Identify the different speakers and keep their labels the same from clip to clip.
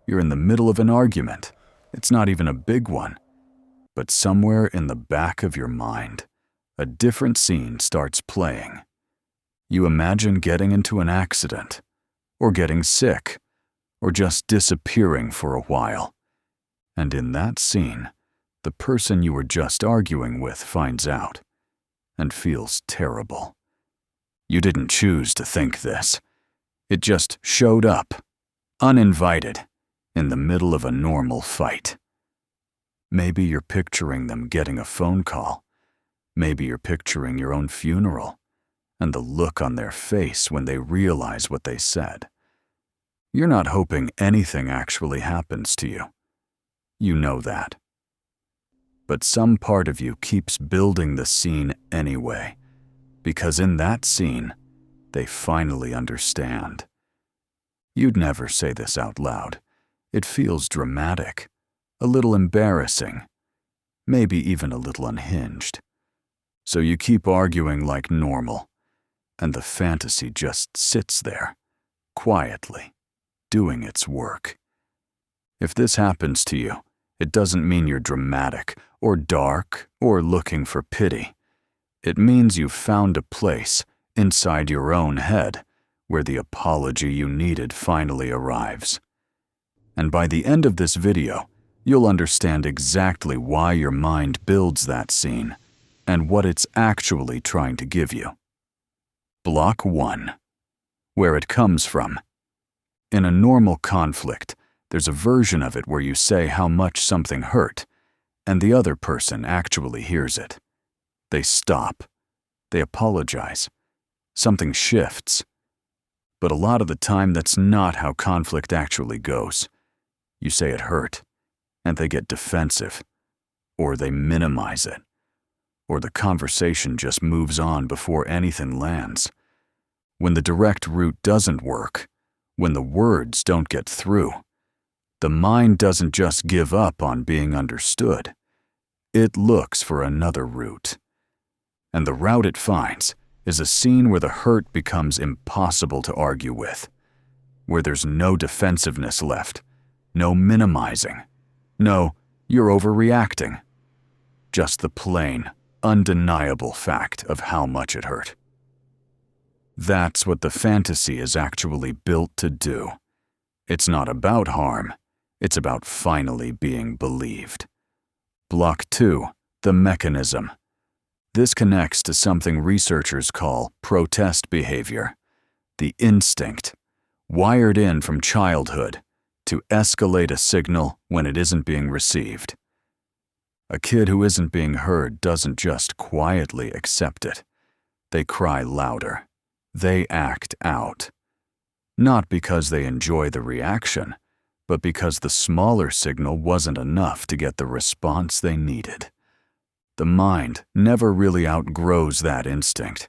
Speaker 1: You're in the middle of an argument. It's not even a big one. But somewhere in the back of your mind, a different scene starts playing. You imagine getting into an accident, or getting sick, or just disappearing for a while. And in that scene, the person you were just arguing with finds out and feels terrible. You didn't choose to think this. It just showed up, uninvited, in the middle of a normal fight. Maybe you're picturing them getting a phone call. Maybe you're picturing your own funeral and the look on their face when they realize what they said. You're not hoping anything actually happens to you. You know that. But some part of you keeps building the scene anyway, because in that scene, they finally understand. You'd never say this out loud. It feels dramatic, a little embarrassing, maybe even a little unhinged. So you keep arguing like normal, and the fantasy just sits there, quietly, doing its work. If this happens to you, it doesn't mean you're dramatic or dark or looking for pity. It means you've found a place inside your own head where the apology you needed finally arrives. And by the end of this video, you'll understand exactly why your mind builds that scene and what it's actually trying to give you. Block 1. Where it comes from. In a normal conflict, there's a version of it where you say how much something hurt, and the other person actually hears it. They stop. They apologize. Something shifts. But a lot of the time, that's not how conflict actually goes. You say it hurt, and they get defensive, or they minimize it, or the conversation just moves on before anything lands. When the direct route doesn't work, when the words don't get through, the mind doesn't just give up on being understood. It looks for another route. And the route it finds is a scene where the hurt becomes impossible to argue with, where there's no defensiveness left, no minimizing, no, you're overreacting. Just the plain, undeniable fact of how much it hurt. That's what the fantasy is actually built to do. It's not about harm. It's about finally being believed. Block 2. The mechanism. This connects to something researchers call protest behavior, the instinct, wired in from childhood, to escalate a signal when it isn't being received. A kid who isn't being heard doesn't just quietly accept it. They cry louder. They act out. Not because they enjoy the reaction, but because the smaller signal wasn't enough to get the response they needed. The mind never really outgrows that instinct.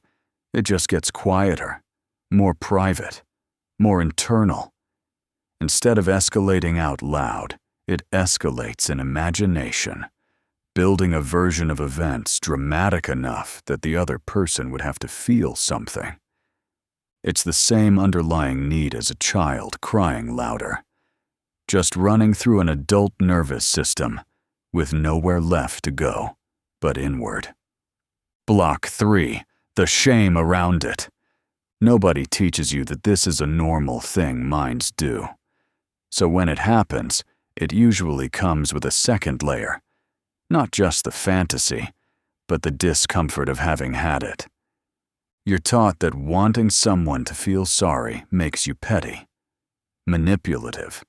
Speaker 1: It just gets quieter, more private, more internal. Instead of escalating out loud, it escalates in imagination, building a version of events dramatic enough that the other person would have to feel something. It's the same underlying need as a child crying louder, just running through an adult nervous system with nowhere left to go but inward. Block 3. The shame around it. Nobody teaches you that this is a normal thing minds do. So when it happens, it usually comes with a second layer. Not just the fantasy, but the discomfort of having had it. You're taught that wanting someone to feel sorry makes you petty, manipulative,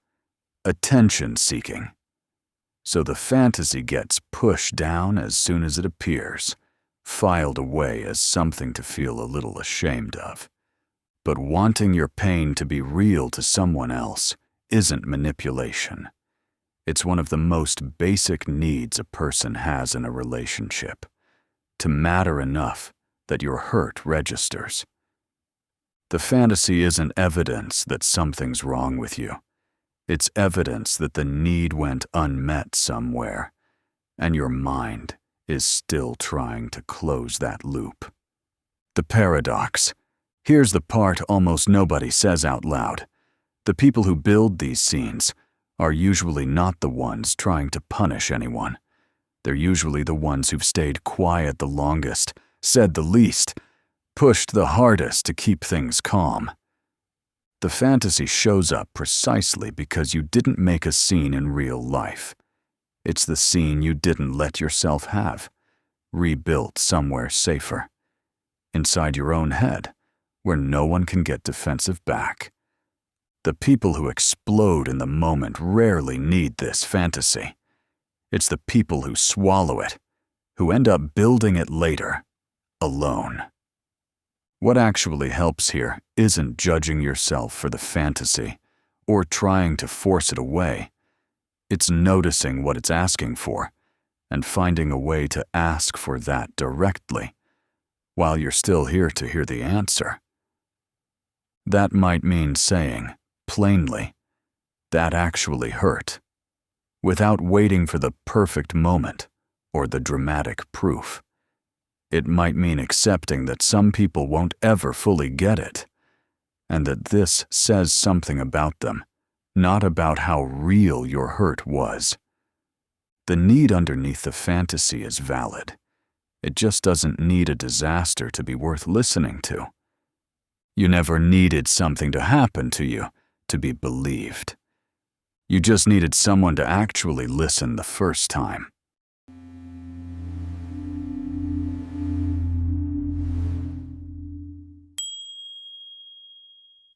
Speaker 1: attention-seeking. So the fantasy gets pushed down as soon as it appears, filed away as something to feel a little ashamed of. But wanting your pain to be real to someone else isn't manipulation. It's one of the most basic needs a person has in a relationship, to matter enough that your hurt registers. The fantasy isn't evidence that something's wrong with you. It's evidence that the need went unmet somewhere, and your mind is still trying to close that loop. The paradox. Here's the part almost nobody says out loud. The people who build these scenes are usually not the ones trying to punish anyone. They're usually the ones who've stayed quiet the longest, said the least, pushed the hardest to keep things calm. The fantasy shows up precisely because you didn't make a scene in real life. It's the scene you didn't let yourself have, rebuilt somewhere safer, inside your own head, where no one can get defensive back. The people who explode in the moment rarely need this fantasy. It's the people who swallow it, who end up building it later, alone. What actually helps here isn't judging yourself for the fantasy or trying to force it away. It's noticing what it's asking for and finding a way to ask for that directly, while you're still here to hear the answer. That might mean saying, plainly, "That actually hurt," without waiting for the perfect moment or the dramatic proof. It might mean accepting that some people won't ever fully get it, and that this says something about them, not about how real your hurt was. The need underneath the fantasy is valid. It just doesn't need a disaster to be worth listening to. You never needed something to happen to you to be believed. You just needed someone to actually listen the first time.